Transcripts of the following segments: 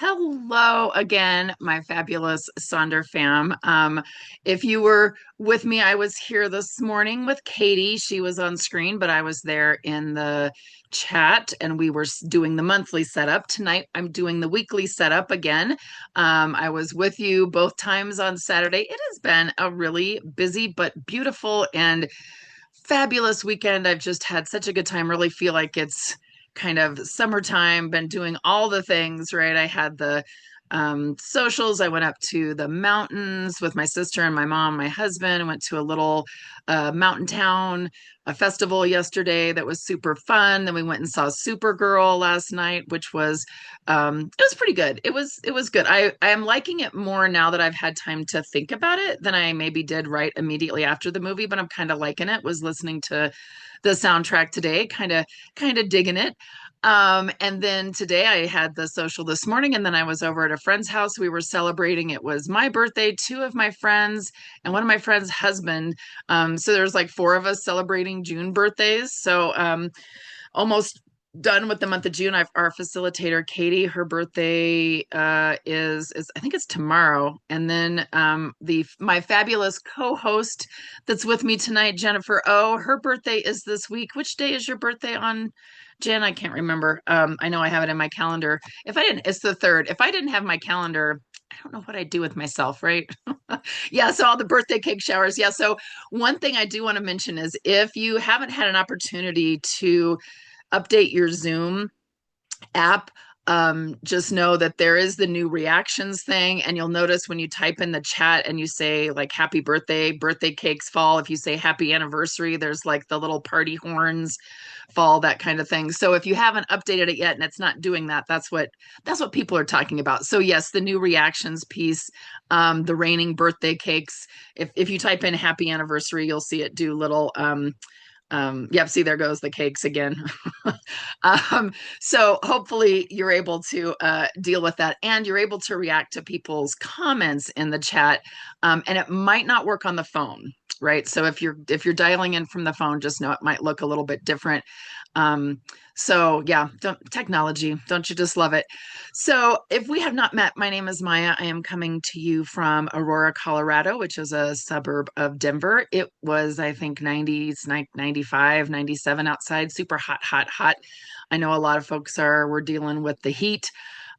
Hello again, my fabulous Sonder fam. If you were with me, I was here this morning with Katie. She was on screen, but I was there in the chat and we were doing the monthly setup. Tonight, I'm doing the weekly setup again. I was with you both times on Saturday. It has been a really busy but beautiful and fabulous weekend. I've just had such a good time. Really feel like it's kind of summertime, been doing all the things, right? I had the socials. I went up to the mountains with my sister and my mom, my husband. I went to a little mountain town, a festival yesterday that was super fun. Then we went and saw Supergirl last night, which was it was pretty good. It was good. I am liking it more now that I've had time to think about it than I maybe did right immediately after the movie, but I'm kind of liking it. Was listening to the soundtrack today, kind of digging it. And then today I had the social this morning, and then I was over at a friend's house. We were celebrating. It was my birthday, two of my friends, and one of my friends' husband. So there's like four of us celebrating June birthdays. So almost done with the month of June. Our facilitator Katie, her birthday is I think it's tomorrow, and then the my fabulous co-host that's with me tonight, Jennifer O. Her birthday is this week. Which day is your birthday on, Jen? I can't remember. I know I have it in my calendar. If I didn't, it's the third. If I didn't have my calendar, I don't know what I'd do with myself, right? Yeah, so all the birthday cake showers. Yeah, so one thing I do want to mention is if you haven't had an opportunity to update your Zoom app, just know that there is the new reactions thing. And you'll notice when you type in the chat and you say like happy birthday, birthday cakes fall. If you say happy anniversary, there's like the little party horns fall, that kind of thing. So if you haven't updated it yet and it's not doing that, that's what people are talking about. So yes, the new reactions piece, the raining birthday cakes. If you type in happy anniversary, you'll see it do little yep, see, there goes the cakes again. um, so hopefully you're able to deal with that and you're able to react to people's comments in the chat. And it might not work on the phone, right? So if you're dialing in from the phone, just know it might look a little bit different. Um, so yeah, technology, don't you just love it? So if we have not met, my name is Maya. I am coming to you from Aurora, Colorado, which is a suburb of Denver. It was, I think, 90s, 95, 97 outside, super hot, hot, hot. I know a lot of folks we're dealing with the heat.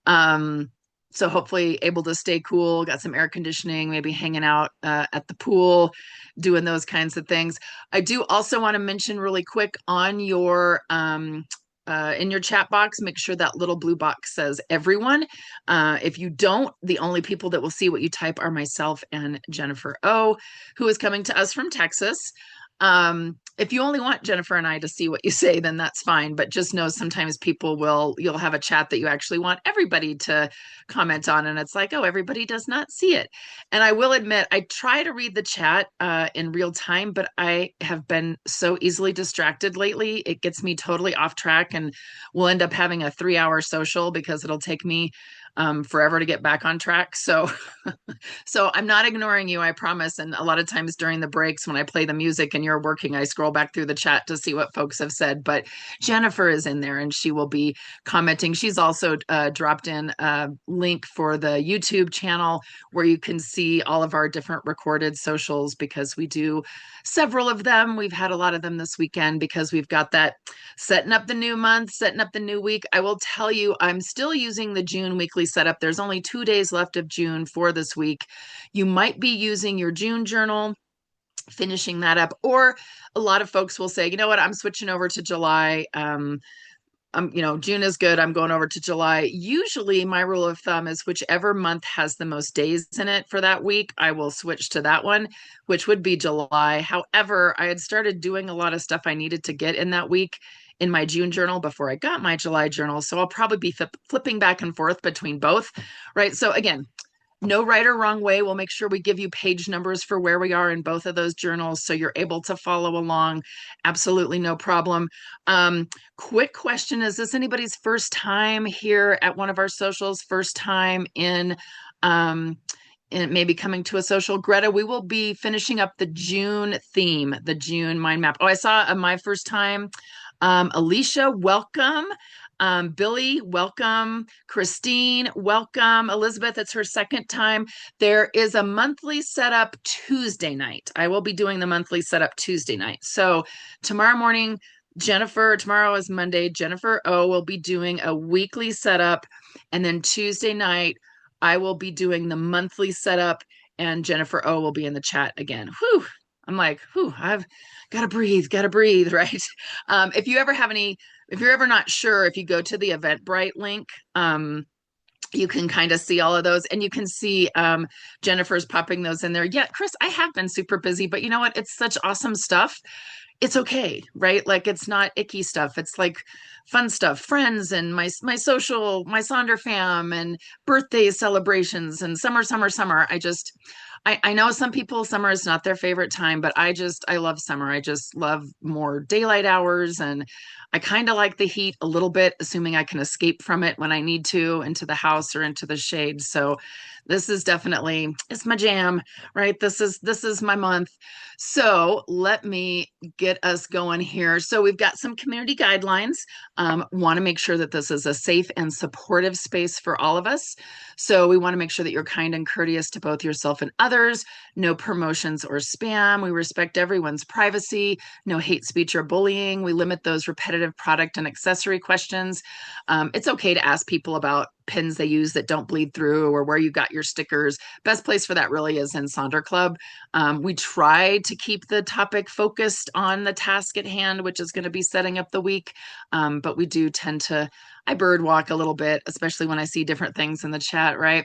Um, so hopefully able to stay cool, got some air conditioning, maybe hanging out at the pool, doing those kinds of things. I do also want to mention really quick on your in your chat box, make sure that little blue box says everyone. If you don't, the only people that will see what you type are myself and Jennifer O, who is coming to us from Texas. If you only want Jennifer and I to see what you say, then that's fine. But just know sometimes you'll have a chat that you actually want everybody to comment on. And it's like, oh, everybody does not see it. And I will admit, I try to read the chat in real time, but I have been so easily distracted lately. It gets me totally off track and we'll end up having a 3 hour social because it'll take me forever to get back on track. So I'm not ignoring you, I promise. And a lot of times during the breaks when I play the music and you're working, I scroll back through the chat to see what folks have said. But Jennifer is in there and she will be commenting. She's also dropped in a link for the YouTube channel where you can see all of our different recorded socials because we do several of them. We've had a lot of them this weekend because we've got that setting up the new month, setting up the new week. I will tell you, I'm still using the June weekly setup. There's only 2 days left of June for this week. You might be using your June journal, finishing that up, or a lot of folks will say, you know what, I'm switching over to July. June is good. I'm going over to July. Usually, my rule of thumb is whichever month has the most days in it for that week, I will switch to that one, which would be July. However, I had started doing a lot of stuff I needed to get in that week in my June journal before I got my July journal. So I'll probably be flipping back and forth between both, right? So again, no right or wrong way. We'll make sure we give you page numbers for where we are in both of those journals so you're able to follow along. Absolutely no problem. Quick question. Is this anybody's first time here at one of our socials? First time in and maybe coming to a social? Greta, we will be finishing up the June theme, the June mind map. Oh, I saw my first time. Alicia, welcome. Billy, welcome. Christine, welcome. Elizabeth, it's her second time. There is a monthly setup Tuesday night. I will be doing the monthly setup Tuesday night. So tomorrow morning, tomorrow is Monday. Jennifer O will be doing a weekly setup. And then Tuesday night, I will be doing the monthly setup, and Jennifer O will be in the chat again. Whew. I'm like, whew, I've got to breathe, right? If you ever have any, if you're ever not sure, if you go to the Eventbrite link, you can kind of see all of those, and you can see Jennifer's popping those in there. Yeah, Chris, I have been super busy, but you know what? It's such awesome stuff. It's okay, right? Like it's not icky stuff. It's like fun stuff, friends and my social, my Sonder fam and birthday celebrations and summer. I know some people, summer is not their favorite time, but I love summer. I just love more daylight hours, and I kind of like the heat a little bit, assuming I can escape from it when I need to into the house or into the shade. So this is definitely, it's my jam, right? This is my month. So let me get us going here. So we've got some community guidelines. Want to make sure that this is a safe and supportive space for all of us. So we want to make sure that you're kind and courteous to both yourself and others. No promotions or spam. We respect everyone's privacy. No hate speech or bullying. We limit those repetitive product and accessory questions. It's okay to ask people about pins they use that don't bleed through, or where you got your stickers. Best place for that really is in Sonder Club. We try to keep the topic focused on the task at hand, which is going to be setting up the week. But we do tend to, I bird walk a little bit, especially when I see different things in the chat, right?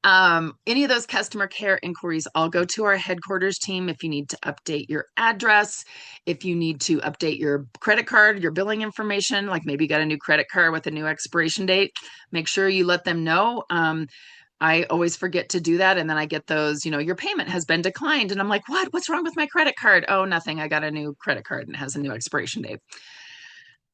Any of those customer care inquiries, I'll go to our headquarters team if you need to update your address, if you need to update your credit card, your billing information, like maybe you got a new credit card with a new expiration date, make sure you let them know. I always forget to do that. And then I get those, your payment has been declined. And I'm like, what? What's wrong with my credit card? Oh, nothing. I got a new credit card and it has a new expiration date.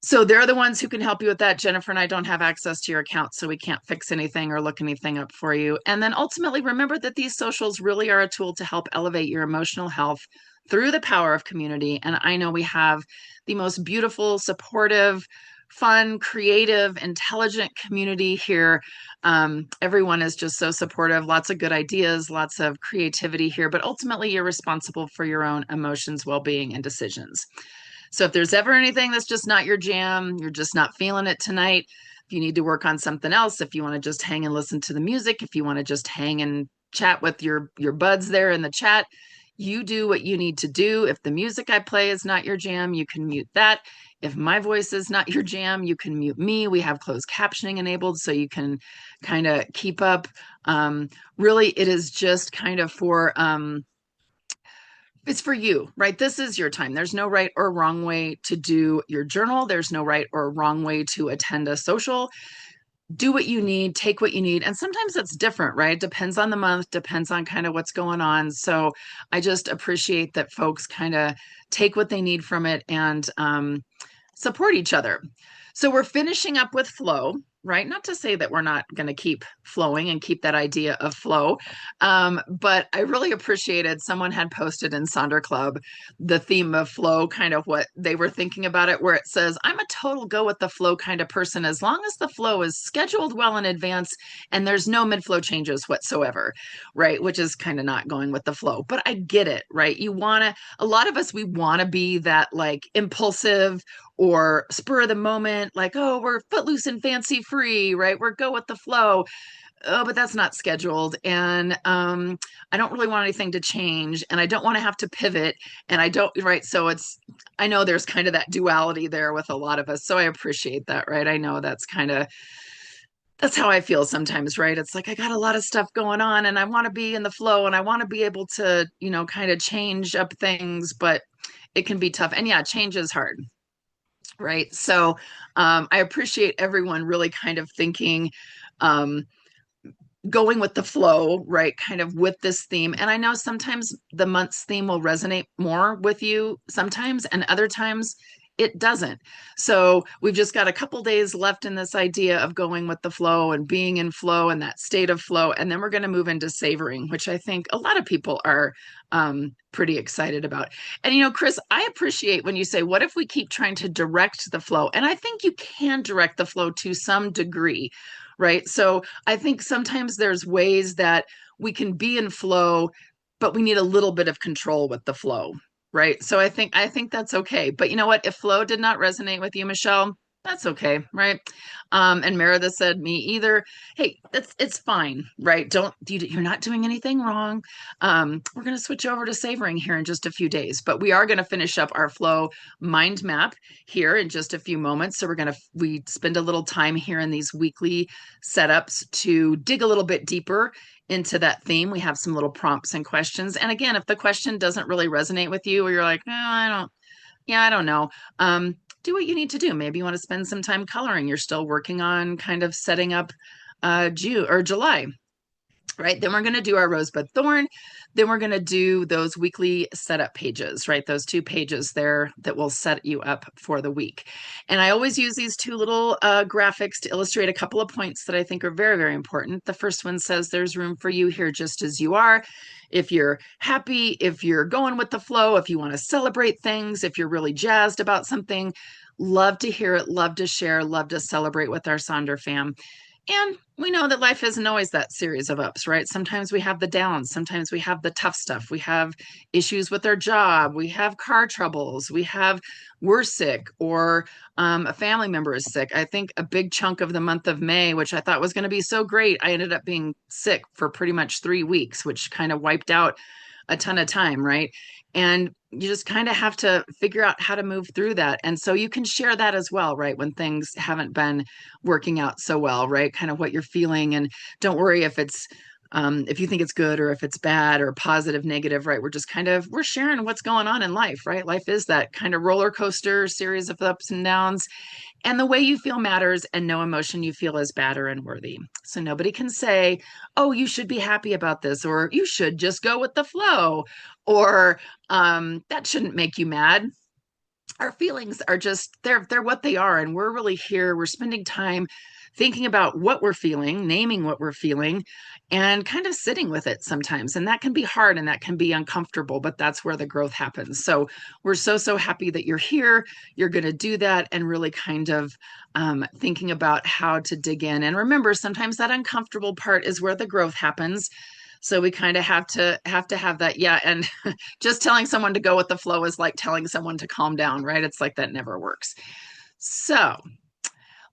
So they're the ones who can help you with that. Jennifer and I don't have access to your account, so we can't fix anything or look anything up for you. And then ultimately, remember that these socials really are a tool to help elevate your emotional health through the power of community. And I know we have the most beautiful, supportive, fun, creative, intelligent community here. Everyone is just so supportive, lots of good ideas, lots of creativity here, but ultimately you're responsible for your own emotions, well-being, and decisions. So if there's ever anything that's just not your jam, you're just not feeling it tonight, if you need to work on something else, if you want to just hang and listen to the music, if you want to just hang and chat with your buds there in the chat, you do what you need to do. If the music I play is not your jam, you can mute that. If my voice is not your jam, you can mute me. We have closed captioning enabled so you can kind of keep up. Really, it is just kind of for it's for you, right? This is your time. There's no right or wrong way to do your journal. There's no right or wrong way to attend a social. Do what you need, take what you need. And sometimes it's different, right? Depends on the month, depends on kind of what's going on. So I just appreciate that folks kind of take what they need from it and support each other. So we're finishing up with flow, right? Not to say that we're not going to keep flowing and keep that idea of flow. But I really appreciated someone had posted in Sonder Club the theme of flow, kind of what they were thinking about it, where it says, I'm a total go with the flow kind of person as long as the flow is scheduled well in advance and there's no mid flow changes whatsoever, right? Which is kind of not going with the flow. But I get it, right? A lot of us, we want to be that like impulsive or spur of the moment, like, oh, we're footloose and fancy free, right? We're go with the flow. Oh, but that's not scheduled. And I don't really want anything to change. And I don't want to have to pivot. And I don't, right? So I know there's kind of that duality there with a lot of us. So I appreciate that, right? I know that's how I feel sometimes, right? It's like I got a lot of stuff going on and I want to be in the flow and I want to be able to, kind of change up things, but it can be tough. And yeah, change is hard, right? So I appreciate everyone really kind of thinking, going with the flow, right? Kind of with this theme. And I know sometimes the month's theme will resonate more with you sometimes, and other times it doesn't. So we've just got a couple days left in this idea of going with the flow and being in flow and that state of flow. And then we're going to move into savoring, which I think a lot of people are pretty excited about. And, Chris, I appreciate when you say, what if we keep trying to direct the flow? And I think you can direct the flow to some degree, right? So I think sometimes there's ways that we can be in flow, but we need a little bit of control with the flow, right? So I think that's okay. But you know what? If flow did not resonate with you, Michelle, that's okay, right? And Meredith said, me either. Hey, it's fine, right? You're not doing anything wrong. We're going to switch over to savoring here in just a few days, but we are going to finish up our flow mind map here in just a few moments. So we spend a little time here in these weekly setups to dig a little bit deeper into that theme. We have some little prompts and questions. And again, if the question doesn't really resonate with you, or you're like, no, I don't know. Do what you need to do. Maybe you want to spend some time coloring. You're still working on kind of setting up June or July, right? Then we're going to do our rosebud thorn. Then we're going to do those weekly setup pages, right? Those 2 pages there that will set you up for the week. And I always use these 2 little graphics to illustrate a couple of points that I think are very, very important. The first one says there's room for you here just as you are. If you're happy, if you're going with the flow, if you want to celebrate things, if you're really jazzed about something, love to hear it, love to share, love to celebrate with our Sonder fam. And we know that life isn't always that series of ups, right? Sometimes we have the downs. Sometimes we have the tough stuff. We have issues with our job. We have car troubles. We're sick, or a family member is sick. I think a big chunk of the month of May, which I thought was going to be so great, I ended up being sick for pretty much 3 weeks, which kind of wiped out a ton of time, right? And you just kind of have to figure out how to move through that. And so you can share that as well, right? When things haven't been working out so well, right? Kind of what you're feeling. And don't worry if you think it's good or if it's bad or positive, negative, right? We're sharing what's going on in life, right? Life is that kind of roller coaster series of ups and downs. And the way you feel matters, and no emotion you feel is bad or unworthy. So nobody can say, oh, you should be happy about this, or you should just go with the flow, or that shouldn't make you mad. Our feelings are just, they're what they are. And we're really here. We're spending time thinking about what we're feeling, naming what we're feeling, and kind of sitting with it sometimes. And that can be hard and that can be uncomfortable, but that's where the growth happens. So we're so happy that you're here. You're going to do that and really kind of thinking about how to dig in. And remember, sometimes that uncomfortable part is where the growth happens. So we kind of have that. Yeah. And just telling someone to go with the flow is like telling someone to calm down, right? It's like that never works. So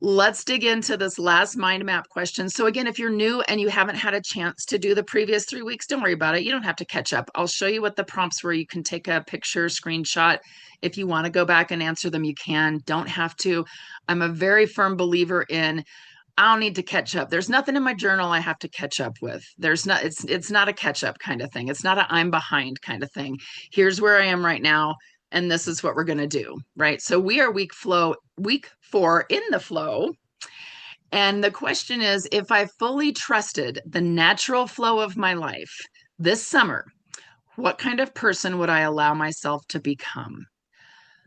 let's dig into this last mind map question. So again, if you're new and you haven't had a chance to do the previous 3 weeks, don't worry about it. You don't have to catch up. I'll show you what the prompts were. You can take a picture, screenshot. If you want to go back and answer them, you can. Don't have to. I'm a very firm believer in I don't need to catch up. There's nothing in my journal I have to catch up with. It's not a catch up kind of thing. It's not a I'm behind kind of thing. Here's where I am right now, and this is what we're going to do, right? So we are week 4 in the flow. And the question is, if I fully trusted the natural flow of my life this summer, what kind of person would I allow myself to become?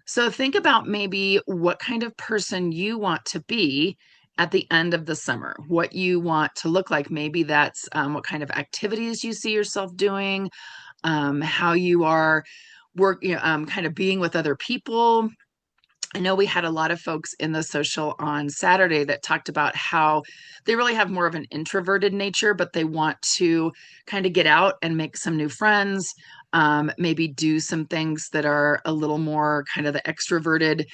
So think about maybe what kind of person you want to be at the end of the summer, what you want to look like. Maybe that's what kind of activities you see yourself doing, how you are kind of being with other people. I know we had a lot of folks in the social on Saturday that talked about how they really have more of an introverted nature, but they want to kind of get out and make some new friends, maybe do some things that are a little more kind of the extroverted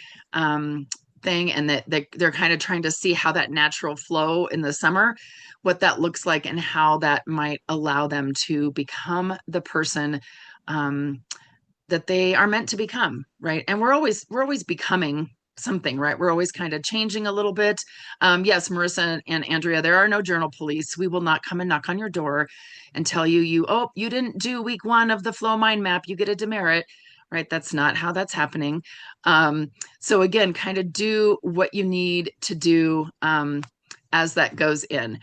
thing, and that they're kind of trying to see how that natural flow in the summer, what that looks like, and how that might allow them to become the person that they are meant to become, right? And we're always becoming something, right? We're always kind of changing a little bit. Yes, Marissa and Andrea, there are no journal police. We will not come and knock on your door and tell you, you didn't do week 1 of the flow mind map, you get a demerit, right? That's not how that's happening. So again, kind of do what you need to do as that goes in.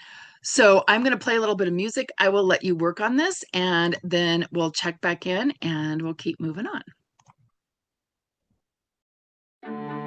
So I'm going to play a little bit of music. I will let you work on this, and then we'll check back in and we'll keep moving on.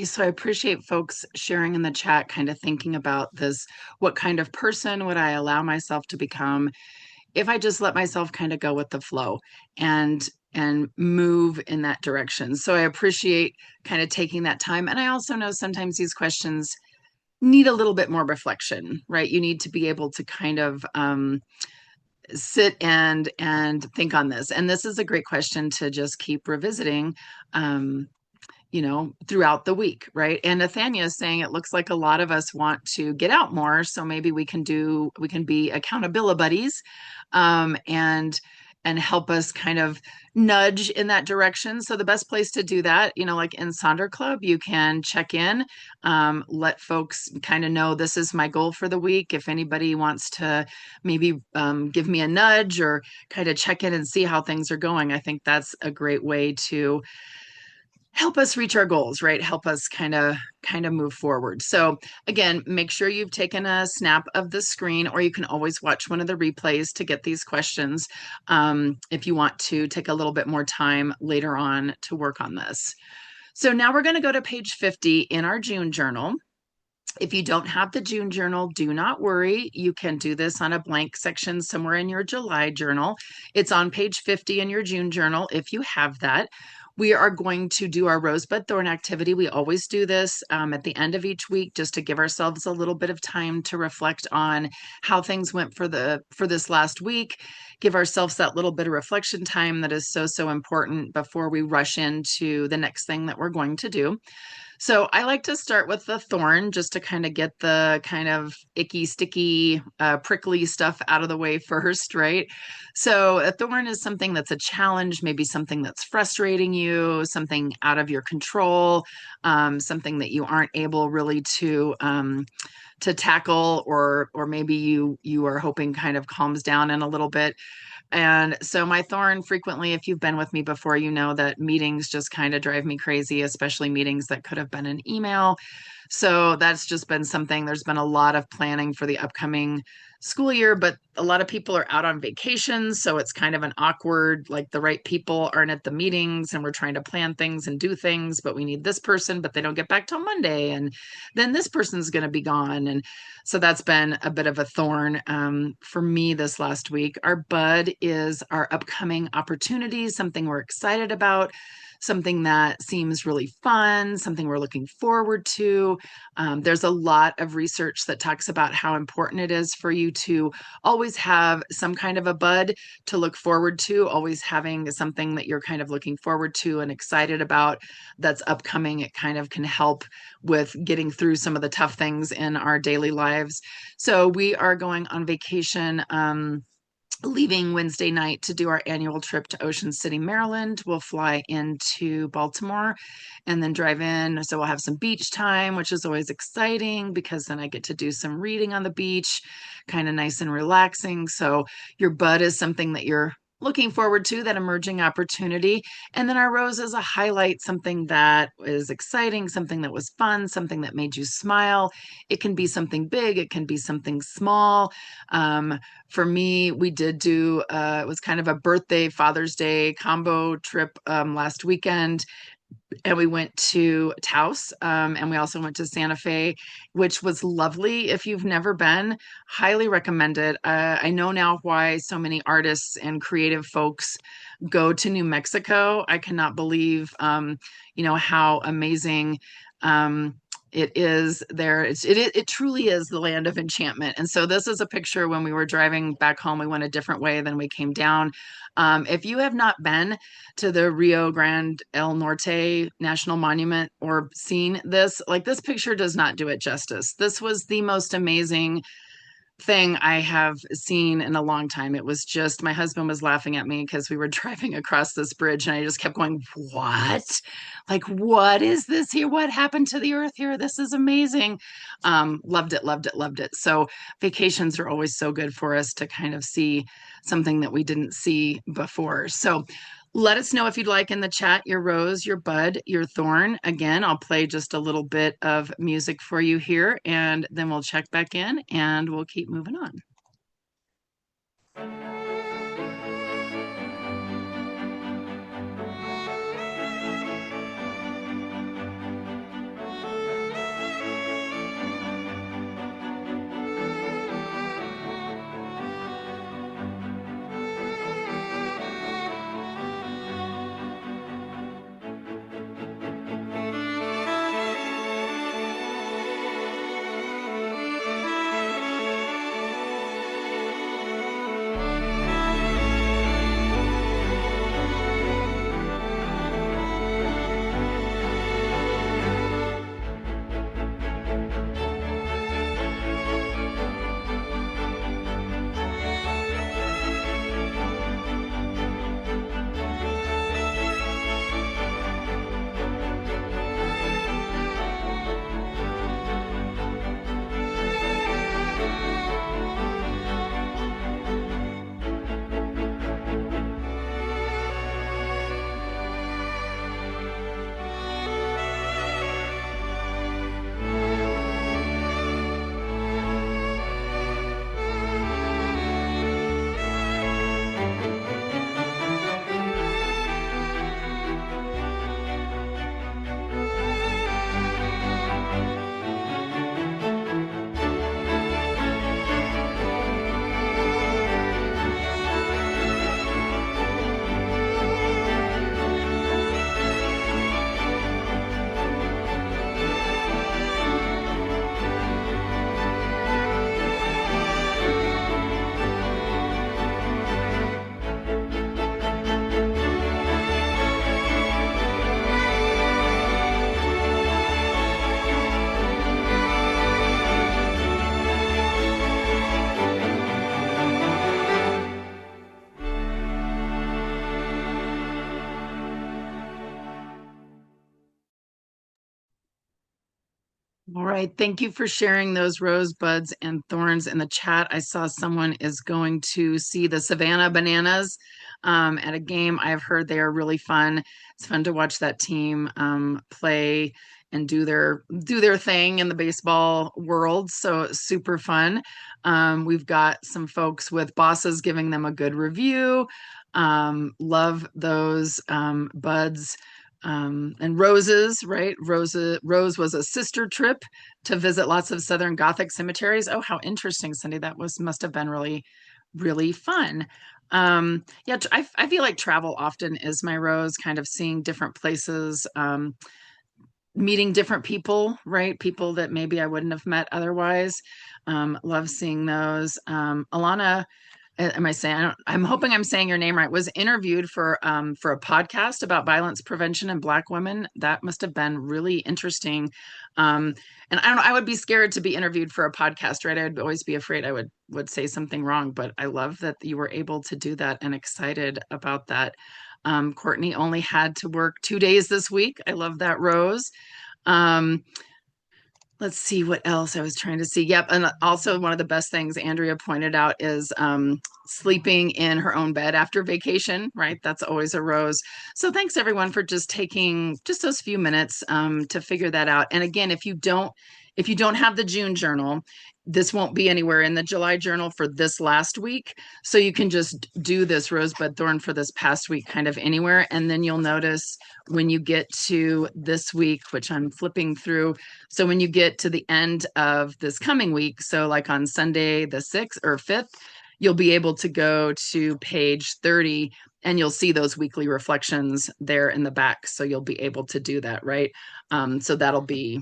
So I appreciate folks sharing in the chat, kind of thinking about this. What kind of person would I allow myself to become if I just let myself kind of go with the flow and move in that direction? So I appreciate kind of taking that time. And I also know sometimes these questions need a little bit more reflection, right? You need to be able to kind of sit and think on this. And this is a great question to just keep revisiting. Throughout the week, right? And Nathania is saying it looks like a lot of us want to get out more, so maybe we can be accountability buddies, and help us kind of nudge in that direction. So the best place to do that, like in Sonder Club, you can check in, let folks kind of know this is my goal for the week. If anybody wants to maybe give me a nudge or kind of check in and see how things are going, I think that's a great way to help us reach our goals, right? Help us kind of move forward. So again, make sure you've taken a snap of the screen, or you can always watch one of the replays to get these questions, if you want to take a little bit more time later on to work on this. So now we're going to go to page 50 in our June journal. If you don't have the June journal, do not worry. You can do this on a blank section somewhere in your July journal. It's on page 50 in your June journal if you have that. We are going to do our rosebud thorn activity. We always do this at the end of each week, just to give ourselves a little bit of time to reflect on how things went for this last week. Give ourselves that little bit of reflection time that is so important before we rush into the next thing that we're going to do. So I like to start with the thorn, just to kind of get the kind of icky, sticky, prickly stuff out of the way first, right? So a thorn is something that's a challenge, maybe something that's frustrating you, something out of your control, something that you aren't able really to tackle, or maybe you are hoping kind of calms down in a little bit. And so my thorn frequently, if you've been with me before, you know that meetings just kind of drive me crazy, especially meetings that could have been an email. So that's just been something. There's been a lot of planning for the upcoming school year, but a lot of people are out on vacations. So it's kind of an awkward, like the right people aren't at the meetings, and we're trying to plan things and do things, but we need this person, but they don't get back till Monday. And then this person's going to be gone. And so that's been a bit of a thorn for me this last week. Our bud is our upcoming opportunities, something we're excited about, something that seems really fun, something we're looking forward to. There's a lot of research that talks about how important it is for you to always have some kind of a bud to look forward to, always having something that you're kind of looking forward to and excited about that's upcoming. It kind of can help with getting through some of the tough things in our daily lives. So we are going on vacation, leaving Wednesday night to do our annual trip to Ocean City, Maryland. We'll fly into Baltimore and then drive in. So we'll have some beach time, which is always exciting because then I get to do some reading on the beach, kind of nice and relaxing. So your bud is something that you're looking forward to, that emerging opportunity. And then our rose is a highlight, something that is exciting, something that was fun, something that made you smile. It can be something big, it can be something small. For me, we did do it was kind of a birthday, Father's Day combo trip last weekend, and we went to Taos, and we also went to Santa Fe, which was lovely. If you've never been, highly recommend it. I know now why so many artists and creative folks go to New Mexico. I cannot believe, how amazing. It is there. It truly is the land of enchantment. And so this is a picture when we were driving back home. We went a different way than we came down. If you have not been to the Rio Grande El Norte National Monument or seen this, like, this picture does not do it justice. This was the most amazing thing I have seen in a long time. It was just, my husband was laughing at me because we were driving across this bridge and I just kept going, what? Like, what is this here? What happened to the earth here? This is amazing. Loved it, loved it, loved it. So vacations are always so good for us to kind of see something that we didn't see before. So let us know if you'd like in the chat your rose, your bud, your thorn. Again, I'll play just a little bit of music for you here, and then we'll check back in and we'll keep moving on. All right. Thank you for sharing those rosebuds and thorns in the chat. I saw someone is going to see the Savannah Bananas at a game. I've heard they are really fun. It's fun to watch that team play and do their thing in the baseball world. So super fun. We've got some folks with bosses giving them a good review. Love those buds and roses, right? Rose was a sister trip to visit lots of Southern Gothic cemeteries. Oh, how interesting, Cindy. That must have been really, really fun. Yeah, I feel like travel often is my rose, kind of seeing different places, meeting different people, right? People that maybe I wouldn't have met otherwise. Love seeing those. Alana, am I saying? I'm hoping I'm saying your name right. Was interviewed for a podcast about violence prevention in Black women. That must have been really interesting. Um, and I don't know. I would be scared to be interviewed for a podcast, right? I would always be afraid I would say something wrong. But I love that you were able to do that and excited about that. Courtney only had to work 2 days this week. I love that, Rose. Um, let's see what else I was trying to see. Yep. And also, one of the best things Andrea pointed out is sleeping in her own bed after vacation, right? That's always a rose. So thanks everyone for just taking just those few minutes to figure that out. And again, if you don't have the June journal, this won't be anywhere in the July journal for this last week. So you can just do this rosebud thorn for this past week kind of anywhere. And then you'll notice when you get to this week, which I'm flipping through, so when you get to the end of this coming week, so like on Sunday, the 6th or 5th, you'll be able to go to page 30 and you'll see those weekly reflections there in the back. So you'll be able to do that, right? So that'll be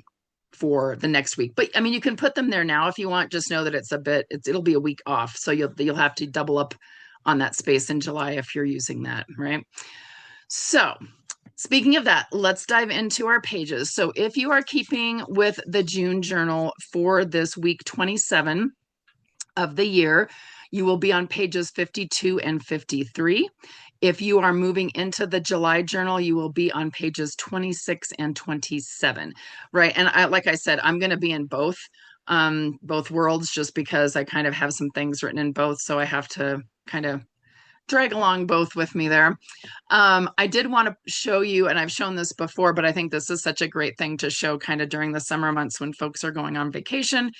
for the next week. But I mean, you can put them there now if you want. Just know that it'll be a week off. So you'll have to double up on that space in July if you're using that, right? So speaking of that, let's dive into our pages. So if you are keeping with the June journal for this week 27 of the year, you will be on pages 52 and 53. If you are moving into the July journal, you will be on pages 26 and 27, right? And like I said, I'm going to be in both worlds just because I kind of have some things written in both. So I have to kind of drag along both with me there. I did want to show you, and I've shown this before, but I think this is such a great thing to show kind of during the summer months when folks are going on vacation.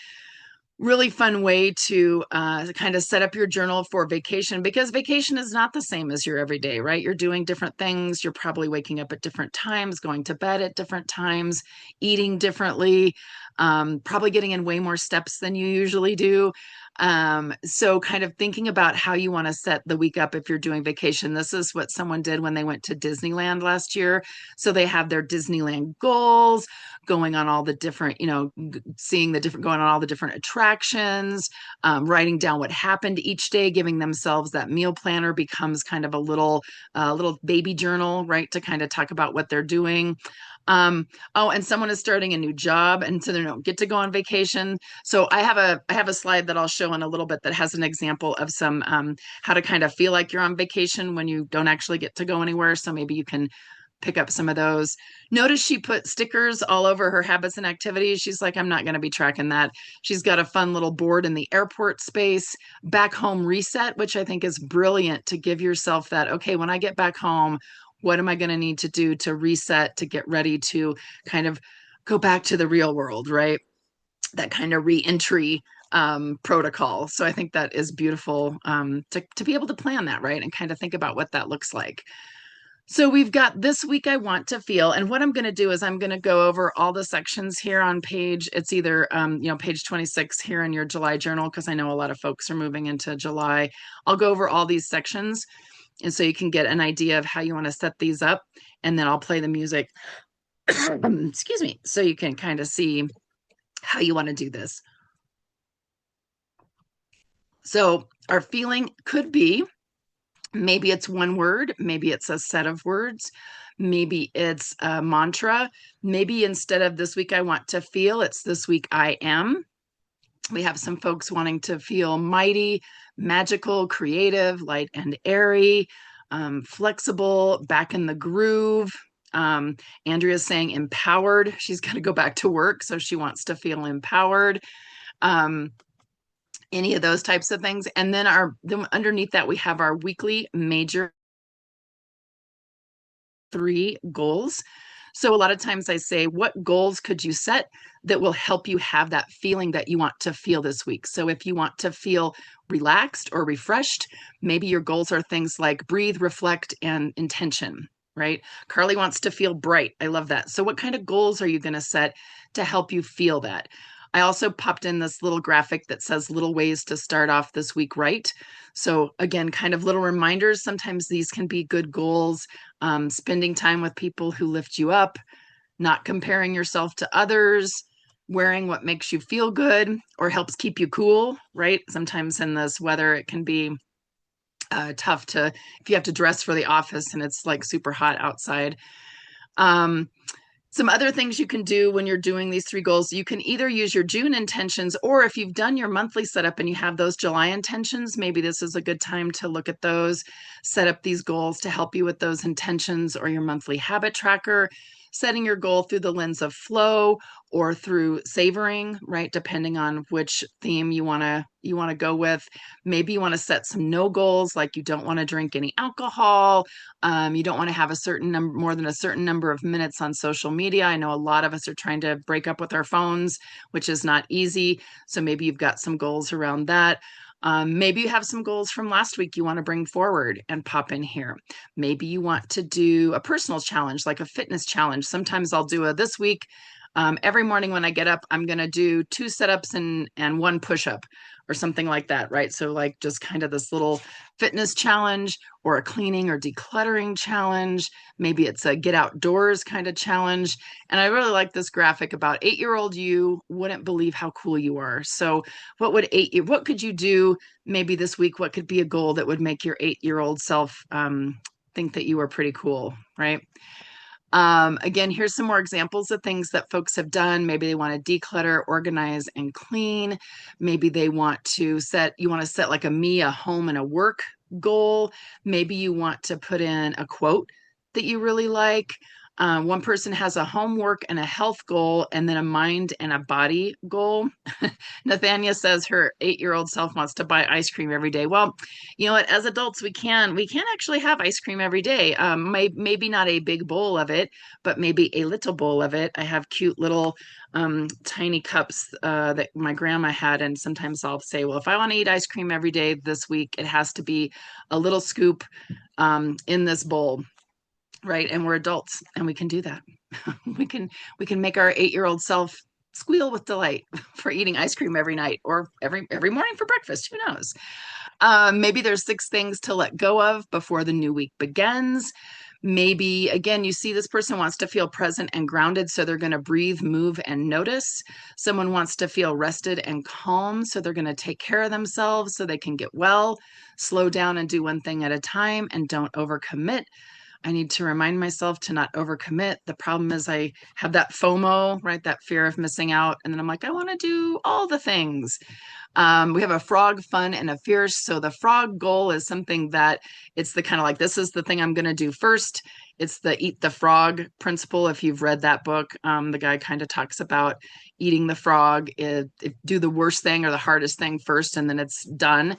Really fun way to kind of set up your journal for vacation, because vacation is not the same as your everyday, right? You're doing different things. You're probably waking up at different times, going to bed at different times, eating differently, probably getting in way more steps than you usually do. So kind of thinking about how you want to set the week up if you're doing vacation. This is what someone did when they went to Disneyland last year. So they have their Disneyland goals, going on all the different, seeing the different, going on all the different attractions, writing down what happened each day, giving themselves that meal planner becomes kind of a little baby journal, right? To kind of talk about what they're doing. Oh, and someone is starting a new job, and so they don't get to go on vacation. So I have a slide that I'll show in a little bit that has an example of some how to kind of feel like you're on vacation when you don't actually get to go anywhere. So maybe you can pick up some of those. Notice she put stickers all over her habits and activities. She's like, I'm not going to be tracking that. She's got a fun little board in the airport space, back home reset, which I think is brilliant to give yourself that, okay, when I get back home, what am I going to need to do to reset, to get ready to kind of go back to the real world, right? That kind of reentry protocol. So I think that is beautiful to be able to plan that, right? And kind of think about what that looks like. So we've got this week I want to feel, and what I'm going to do is I'm going to go over all the sections here on page, it's either, page 26 here in your July journal, because I know a lot of folks are moving into July. I'll go over all these sections, and so you can get an idea of how you want to set these up, and then I'll play the music, excuse me, so you can kind of see how you want to do this. So our feeling could be, maybe it's one word, maybe it's a set of words, maybe it's a mantra, maybe instead of this week I want to feel, it's this week I am. We have some folks wanting to feel mighty, magical, creative, light and airy, flexible, back in the groove. Andrea's saying empowered. She's got to go back to work, so she wants to feel empowered. Um, any of those types of things. And then underneath that, we have our weekly major 3 goals. So a lot of times I say, what goals could you set that will help you have that feeling that you want to feel this week? So if you want to feel relaxed or refreshed, maybe your goals are things like breathe, reflect, and intention, right? Carly wants to feel bright. I love that. So what kind of goals are you going to set to help you feel that? I also popped in this little graphic that says little ways to start off this week right. So again, kind of little reminders. Sometimes these can be good goals. Spending time with people who lift you up, not comparing yourself to others, wearing what makes you feel good or helps keep you cool, right? Sometimes in this weather, it can be tough if you have to dress for the office and it's like super hot outside. Um, some other things you can do when you're doing these 3 goals, you can either use your June intentions, or if you've done your monthly setup and you have those July intentions, maybe this is a good time to look at those, set up these goals to help you with those intentions, or your monthly habit tracker, setting your goal through the lens of flow or through savoring, right? Depending on which theme you want to go with. Maybe you want to set some no goals, like you don't want to drink any alcohol. You don't want to have a certain number, more than a certain number of minutes on social media. I know a lot of us are trying to break up with our phones, which is not easy. So maybe you've got some goals around that. Maybe you have some goals from last week you want to bring forward and pop in here. Maybe you want to do a personal challenge, like a fitness challenge. Sometimes I'll do a this week. Every morning when I get up, I'm going to do 2 setups and 1 push up or something like that, right? So like just kind of this little fitness challenge or a cleaning or decluttering challenge. Maybe it's a get outdoors kind of challenge. And I really like this graphic about 8-year-old you wouldn't believe how cool you are. So what could you do maybe this week? What could be a goal that would make your 8-year-old self think that you were pretty cool, right? Again, here's some more examples of things that folks have done. Maybe they want to declutter, organize, and clean. Maybe they want to you want to set like a home and a work goal. Maybe you want to put in a quote that you really like. One person has a homework and a health goal, and then a mind and a body goal. Nathania says her 8-year-old self wants to buy ice cream every day. Well, you know what? As adults, we can actually have ice cream every day. Maybe not a big bowl of it, but maybe a little bowl of it. I have cute little tiny cups that my grandma had, and sometimes I'll say, well, if I want to eat ice cream every day this week, it has to be a little scoop in this bowl. Right. And we're adults and we can do that. we can make our 8-year-old self squeal with delight for eating ice cream every night or every morning for breakfast. Who knows? Maybe there's 6 things to let go of before the new week begins. Maybe, again, you see this person wants to feel present and grounded, so they're going to breathe, move, and notice. Someone wants to feel rested and calm, so they're going to take care of themselves so they can get well, slow down and do one thing at a time, and don't overcommit. I need to remind myself to not overcommit. The problem is I have that FOMO, right? That fear of missing out. And then I'm like, I want to do all the things. We have a frog fun and a fierce. So the frog goal is something that it's the kind of like, this is the thing I'm going to do first. It's the eat the frog principle. If you've read that book, the guy kind of talks about eating the frog, do the worst thing or the hardest thing first, and then it's done.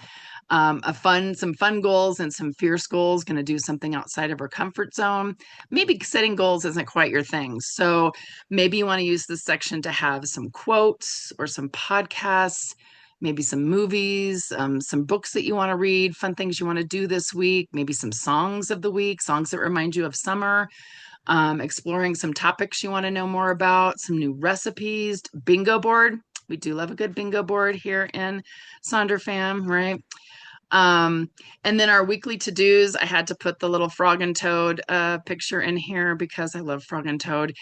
Some fun goals and some fierce goals, going to do something outside of our comfort zone. Maybe setting goals isn't quite your thing. So maybe you want to use this section to have some quotes or some podcasts, maybe some movies, some books that you want to read, fun things you want to do this week, maybe some songs of the week, songs that remind you of summer, exploring some topics you want to know more about, some new recipes, bingo board. We do love a good bingo board here in Sonder Fam, right? And then our weekly to-dos, I had to put the little frog and toad picture in here because I love frog and toad.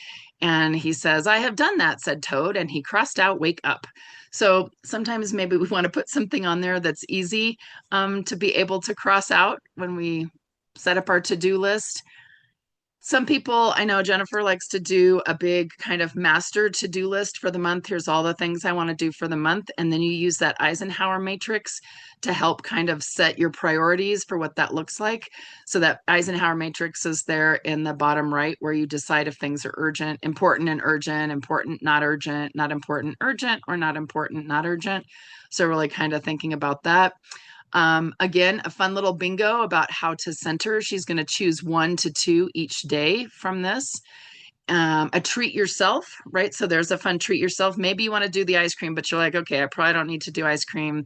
And he says, I have done that, said Toad, and he crossed out wake up. So sometimes maybe we want to put something on there that's easy to be able to cross out when we set up our to-do list. Some people, I know Jennifer likes to do a big kind of master to-do list for the month. Here's all the things I want to do for the month. And then you use that Eisenhower matrix to help kind of set your priorities for what that looks like. So that Eisenhower matrix is there in the bottom right where you decide if things are urgent, important and urgent, important, not urgent, not important, urgent, or not important, not urgent. So really kind of thinking about that. Again, a fun little bingo about how to center. She's going to choose 1 to 2 each day from this. A treat yourself, right? So there's a fun treat yourself. Maybe you want to do the ice cream, but you're like, okay, I probably don't need to do ice cream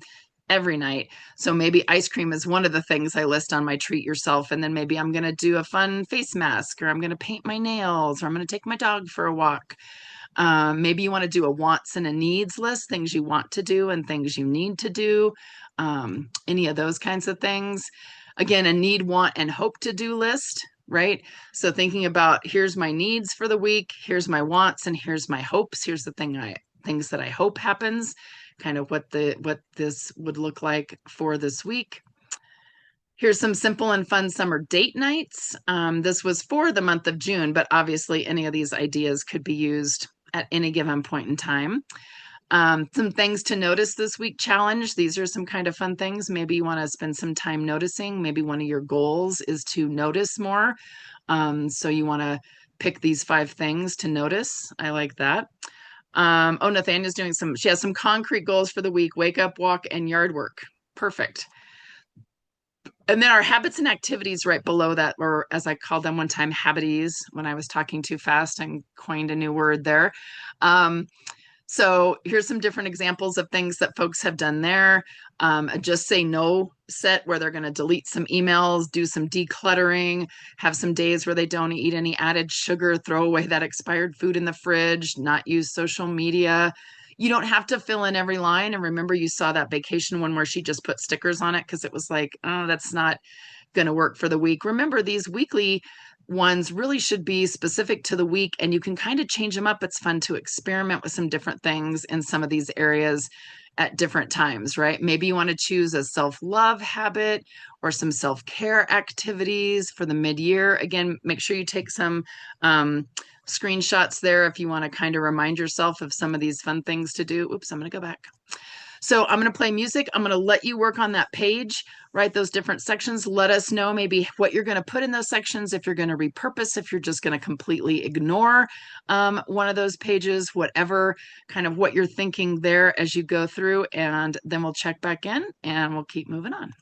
every night. So maybe ice cream is one of the things I list on my treat yourself. And then maybe I'm going to do a fun face mask, or I'm going to paint my nails, or I'm going to take my dog for a walk. Maybe you want to do a wants and a needs list, things you want to do and things you need to do, any of those kinds of things. Again, a need, want, and hope to do list, right? So thinking about here's my needs for the week, here's my wants, and here's my hopes. Here's the things that I hope happens, kind of what this would look like for this week. Here's some simple and fun summer date nights. This was for the month of June, but obviously any of these ideas could be used at any given point in time. Some things to notice this week challenge. These are some kind of fun things. Maybe you want to spend some time noticing. Maybe one of your goals is to notice more. So you want to pick these 5 things to notice. I like that. Oh, Nathania's doing she has some concrete goals for the week: wake up, walk, and yard work. Perfect. And then our habits and activities right below that, or as I called them one time, habities, when I was talking too fast and coined a new word there. So here's some different examples of things that folks have done there. A just say no set where they're going to delete some emails, do some decluttering, have some days where they don't eat any added sugar, throw away that expired food in the fridge, not use social media. You don't have to fill in every line. And remember, you saw that vacation one where she just put stickers on it because it was like, oh, that's not going to work for the week. Remember, these weekly ones really should be specific to the week, and you can kind of change them up. It's fun to experiment with some different things in some of these areas at different times, right? Maybe you want to choose a self-love habit or some self-care activities for the mid-year. Again, make sure you take some screenshots there if you want to kind of remind yourself of some of these fun things to do. Oops, I'm going to go back. So I'm going to play music. I'm going to let you work on that page, write those different sections. Let us know maybe what you're going to put in those sections, if you're going to repurpose, if you're just going to completely ignore one of those pages, whatever kind of what you're thinking there as you go through. And then we'll check back in and we'll keep moving on.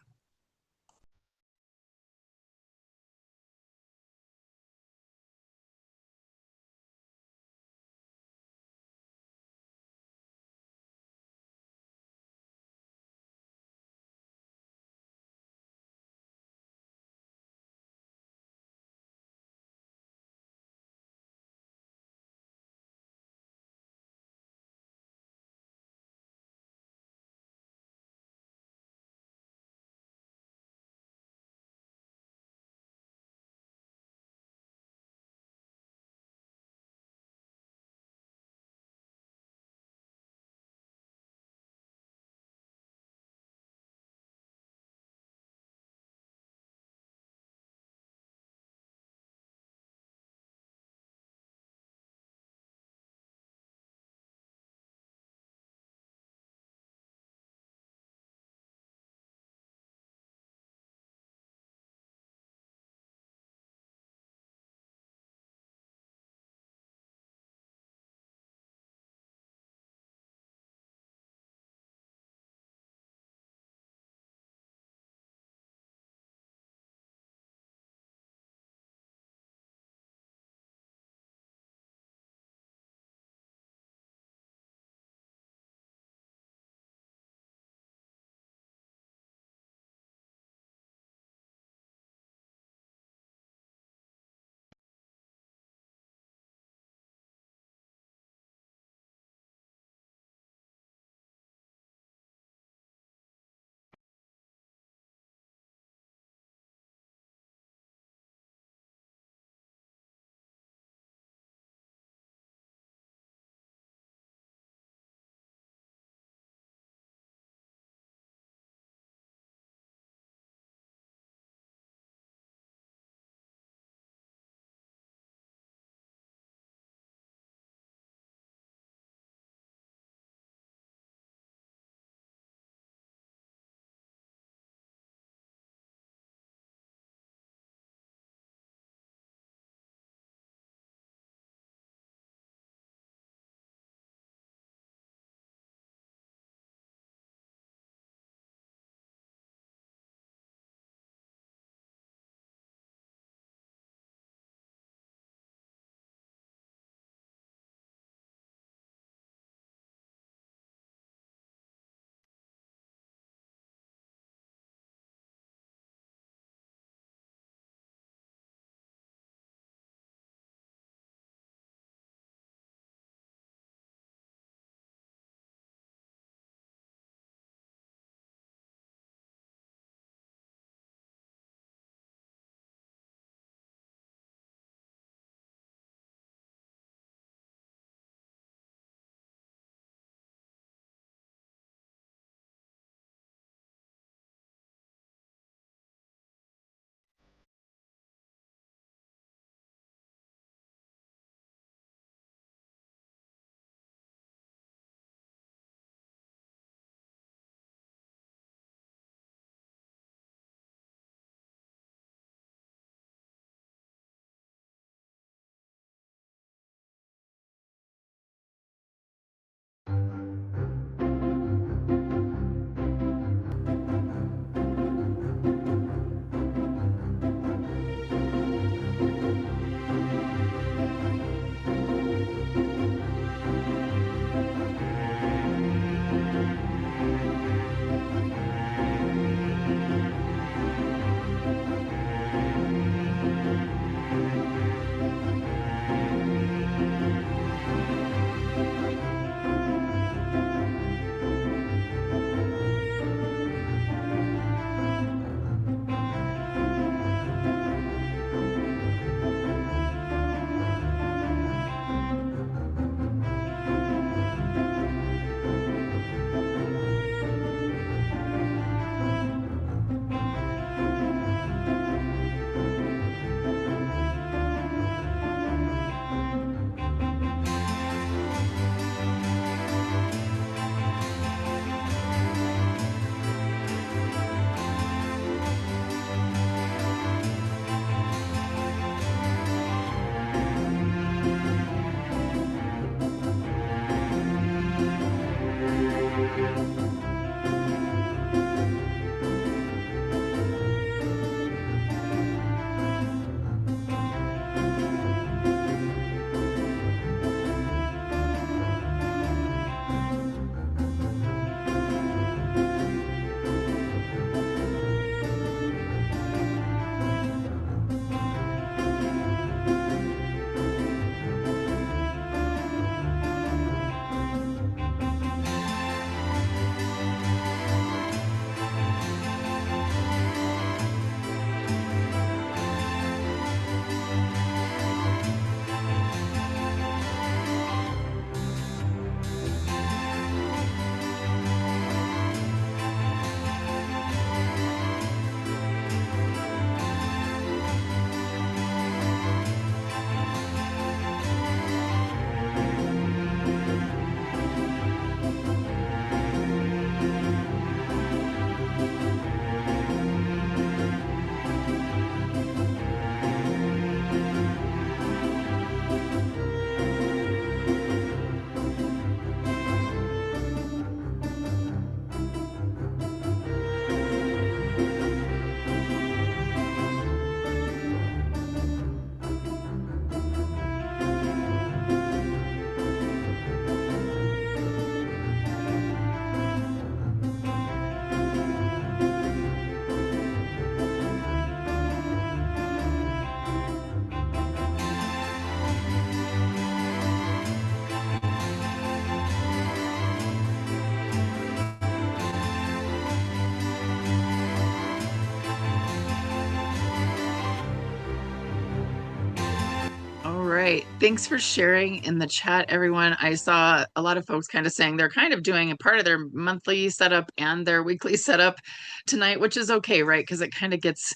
Thanks for sharing in the chat, everyone. I saw a lot of folks kind of saying they're kind of doing a part of their monthly setup and their weekly setup tonight, which is okay, right? Because it gets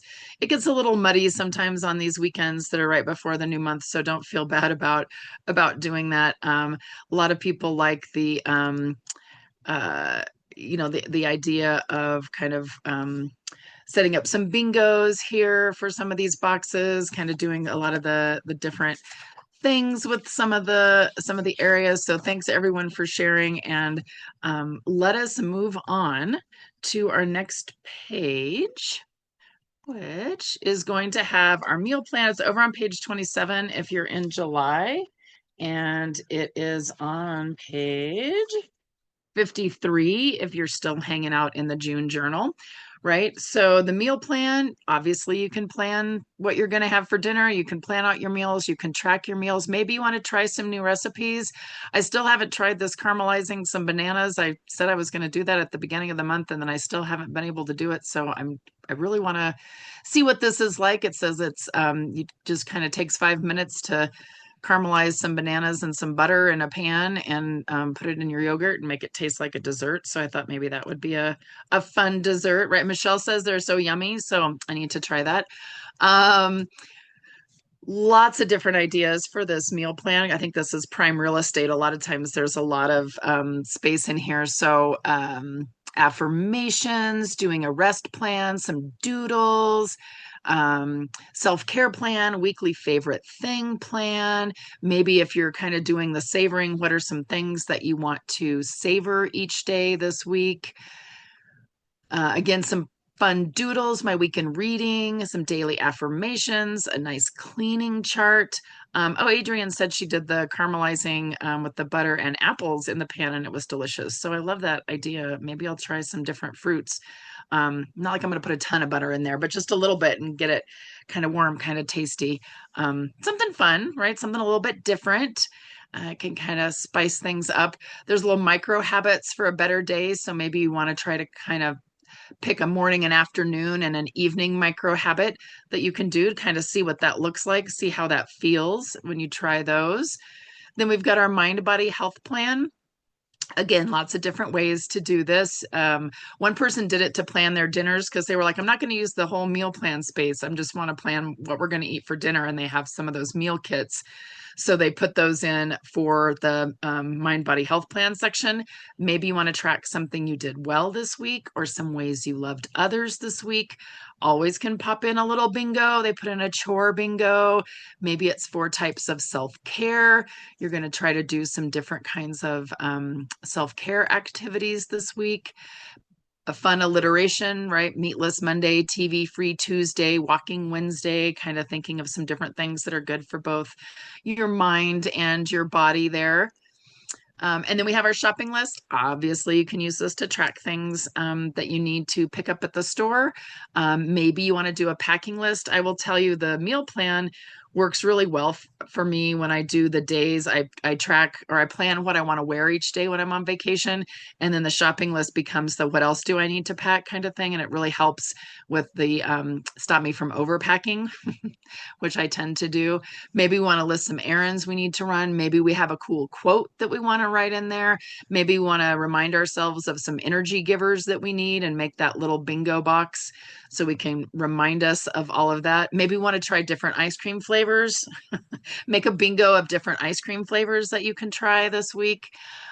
a little muddy sometimes on these weekends that are right before the new month. So don't feel bad about doing that. A lot of people like uh, the idea of kind of setting up some bingos here for some of these boxes, kind of doing a lot of the different things with some of the areas. So thanks everyone for sharing, and let us move on to our next page, which is going to have our meal plan. It's over on page 27 if you're in July, and it is on page 53 if you're still hanging out in the June journal, right? So the meal plan, obviously you can plan what you're going to have for dinner. You can plan out your meals. You can track your meals. Maybe you want to try some new recipes. I still haven't tried this caramelizing some bananas. I said I was going to do that at the beginning of the month, and then I still haven't been able to do it. So I really want to see what this is like. It says it's you just kind of takes 5 minutes to caramelize some bananas and some butter in a pan and put it in your yogurt and make it taste like a dessert. So I thought maybe that would be a fun dessert, right? Michelle says they're so yummy, so I need to try that. Um, Lots of different ideas for this meal plan. I think this is prime real estate. A lot of times there's a lot of space in here. So affirmations, doing a rest plan, some doodles, self-care plan, weekly favorite thing plan. Maybe if you're kind of doing the savoring, what are some things that you want to savor each day this week? Again, some fun doodles, my weekend reading, some daily affirmations, a nice cleaning chart. Adrienne said she did the caramelizing with the butter and apples in the pan, and it was delicious. So I love that idea. Maybe I'll try some different fruits. Not like I'm going to put a ton of butter in there, but just a little bit and get it kind of warm, kind of tasty. Something fun, right? Something a little bit different. Can kind of spice things up. There's little micro habits for a better day. So maybe you want to try to kind of pick a morning and afternoon and an evening micro habit that you can do to kind of see what that looks like, see how that feels when you try those. Then we've got our mind body health plan. Again, lots of different ways to do this. One person did it to plan their dinners because they were like, I'm not going to use the whole meal plan space. I just want to plan what we're going to eat for dinner. And they have some of those meal kits. So they put those in for the mind body health plan section. Maybe you want to track something you did well this week or some ways you loved others this week. Always can pop in a little bingo. They put in a chore bingo. Maybe it's 4 types of self-care. You're going to try to do some different kinds of self-care activities this week. A fun alliteration, right? Meatless Monday, TV free Tuesday, walking Wednesday, kind of thinking of some different things that are good for both your mind and your body there. And then we have our shopping list. Obviously, you can use this to track things that you need to pick up at the store. Maybe you want to do a packing list. I will tell you the meal plan works really well for me when I do the days. I track or I plan what I want to wear each day when I'm on vacation. And then the shopping list becomes the what else do I need to pack kind of thing. And it really helps with the stop me from overpacking, which I tend to do. Maybe we want to list some errands we need to run. Maybe we have a cool quote that we want to write in there. Maybe we want to remind ourselves of some energy givers that we need and make that little bingo box so we can remind us of all of that. Maybe we want to try different ice cream flavors. Make a bingo of different ice cream flavors that you can try this week.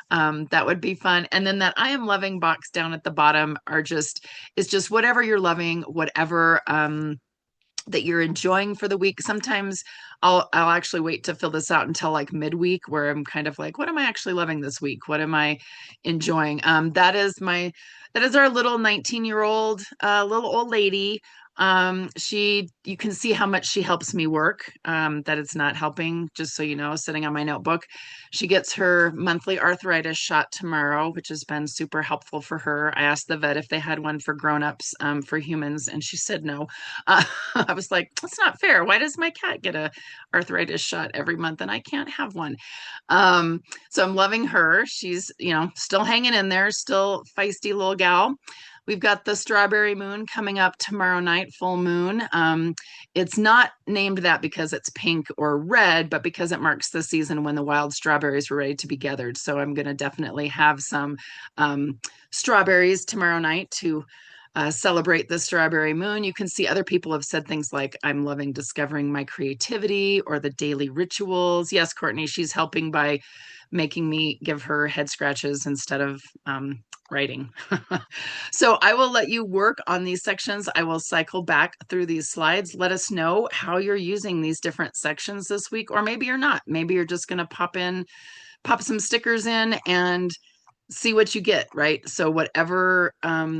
That would be fun. And then that I am loving box down at the bottom is just whatever you're loving, whatever that you're enjoying for the week. Sometimes I'll actually wait to fill this out until like midweek where I'm kind of like, what am I actually loving this week? What am I enjoying? That is our little 19-year-old little old lady. You can see how much she helps me work, that it's not helping, just so you know, sitting on my notebook. She gets her monthly arthritis shot tomorrow, which has been super helpful for her. I asked the vet if they had one for grown-ups, for humans, and she said no. I was like, that's not fair. Why does my cat get a arthritis shot every month and I can't have one? So I'm loving her. She's, still hanging in there, still feisty little gal. We've got the strawberry moon coming up tomorrow night, full moon. It's not named that because it's pink or red, but because it marks the season when the wild strawberries were ready to be gathered. So I'm going to definitely have some strawberries tomorrow night to celebrate the strawberry moon. You can see other people have said things like, I'm loving discovering my creativity or the daily rituals. Yes, Courtney, she's helping by making me give her head scratches instead of writing. So I will let you work on these sections. I will cycle back through these slides. Let us know how you're using these different sections this week, or maybe you're not. Maybe you're just going to pop some stickers in and see what you get, right? So whatever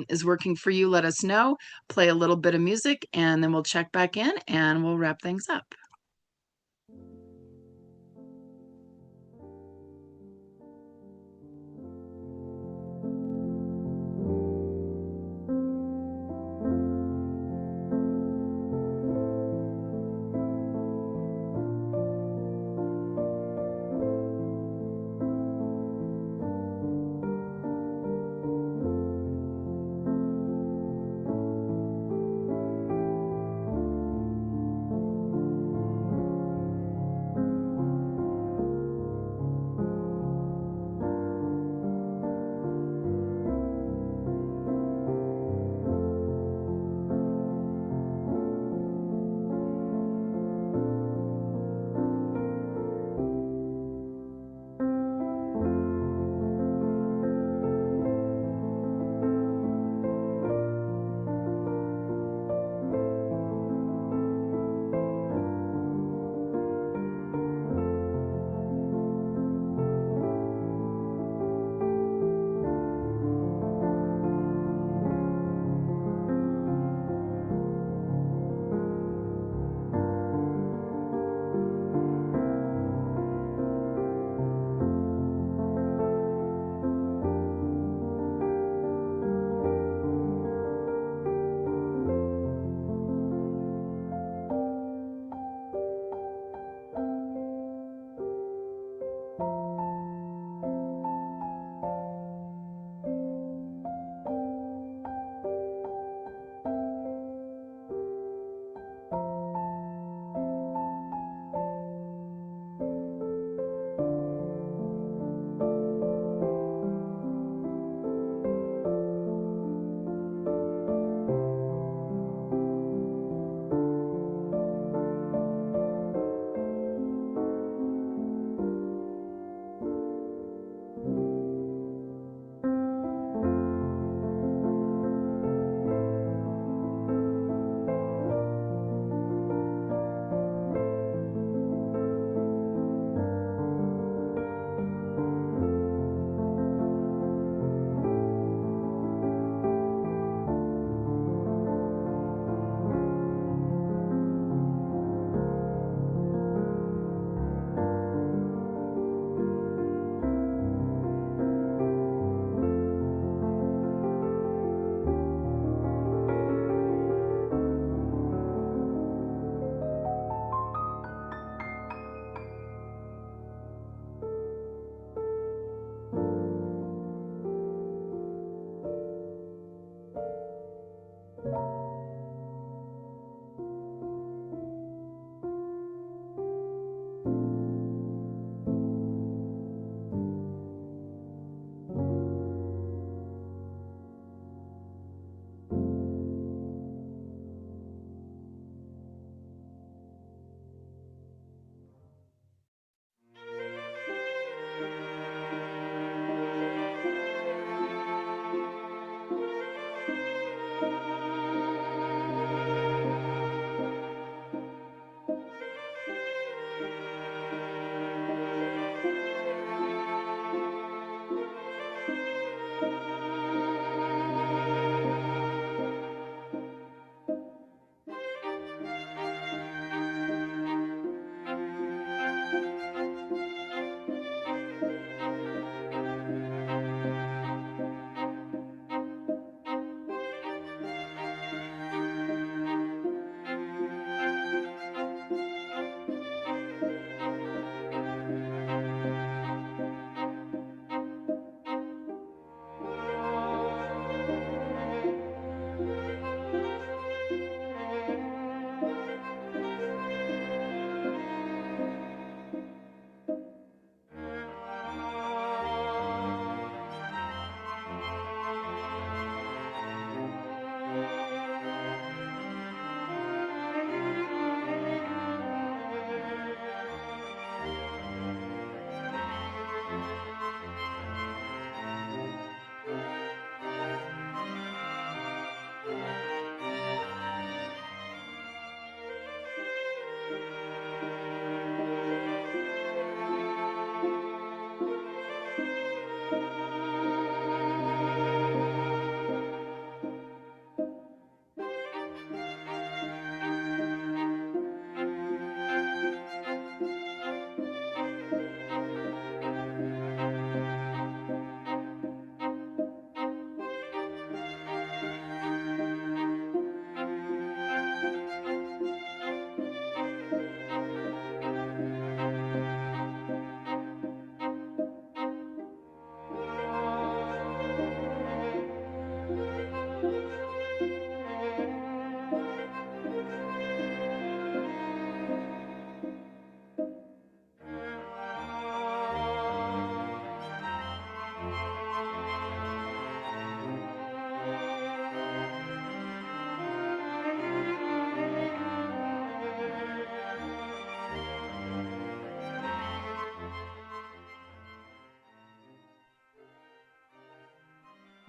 is working for you, let us know. Play a little bit of music, and then we'll check back in and we'll wrap things up.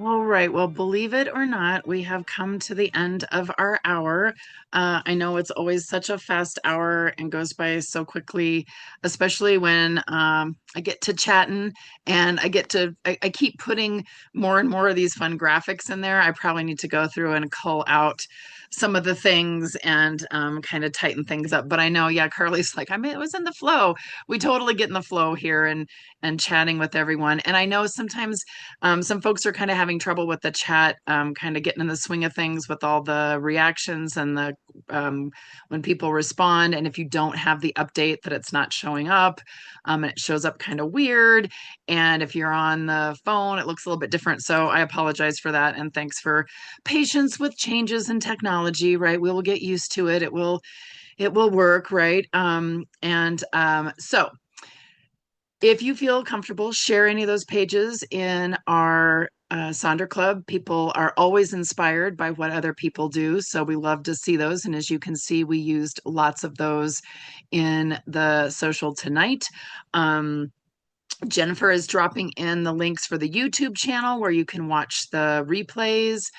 All right. Well, believe it or not, we have come to the end of our hour. I know it's always such a fast hour and goes by so quickly, especially when I get to chatting and I keep putting more and more of these fun graphics in there. I probably need to go through and cull out some of the things and kind of tighten things up. But I know, yeah, Carly's like, I mean, it was in the flow. We totally get in the flow here and chatting with everyone. And I know sometimes some folks are kind of having trouble with the chat, kind of getting in the swing of things with all the reactions and the when people respond. And if you don't have the update, that it's not showing up, and it shows up kind of weird. And if you're on the phone, it looks a little bit different. So I apologize for that. And thanks for patience with changes in technology, right? We will get used to it. It will work, right? So if you feel comfortable, share any of those pages in our Sonder Club. People are always inspired by what other people do. So we love to see those. And as you can see, we used lots of those in the social tonight. Um, Jennifer is dropping in the links for the YouTube channel where you can watch the replays.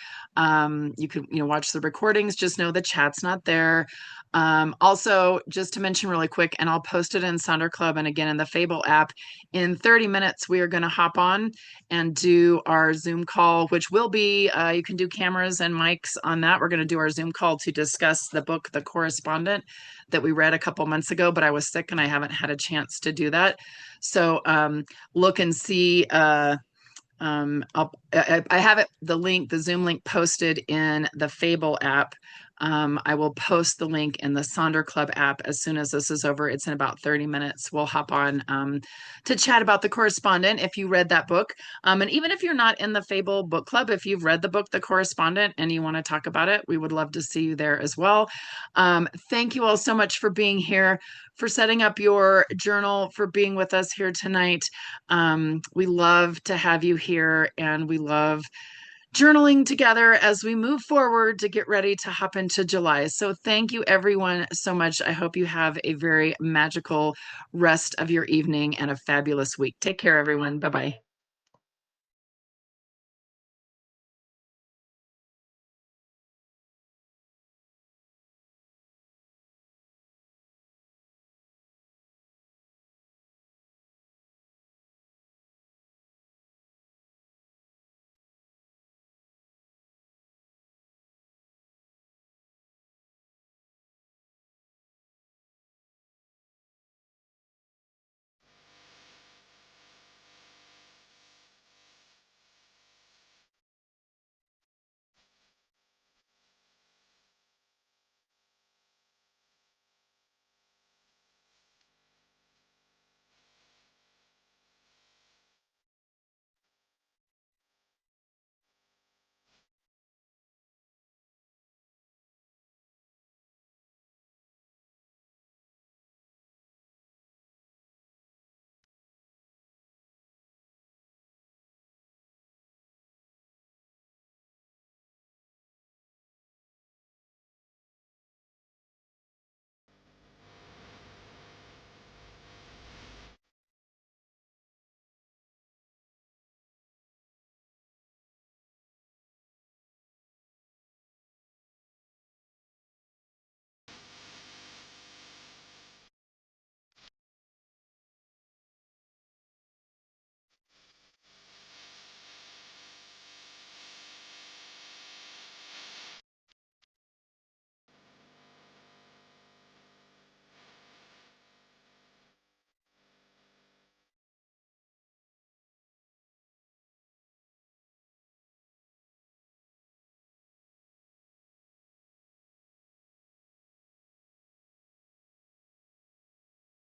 You can, watch the recordings. Just know the chat's not there. Also, just to mention really quick, and I'll post it in Sonder Club and again in the Fable app. In 30 minutes, we are going to hop on and do our Zoom call, which will be, you can do cameras and mics on that. We're going to do our Zoom call to discuss the book, The Correspondent, that we read a couple months ago, but I was sick and I haven't had a chance to do that. So look and see. I have it, the link, the Zoom link posted in the Fable app. I will post the link in the Sonder Club app as soon as this is over. It's in about 30 minutes. We'll hop on to chat about The Correspondent if you read that book. And even if you're not in the Fable book club, if you've read the book, The Correspondent, and you want to talk about it, we would love to see you there as well. Thank you all so much for being here, for setting up your journal, for being with us here tonight. We love to have you here, and we love journaling together as we move forward to get ready to hop into July. So, thank you everyone so much. I hope you have a very magical rest of your evening and a fabulous week. Take care, everyone. Bye bye.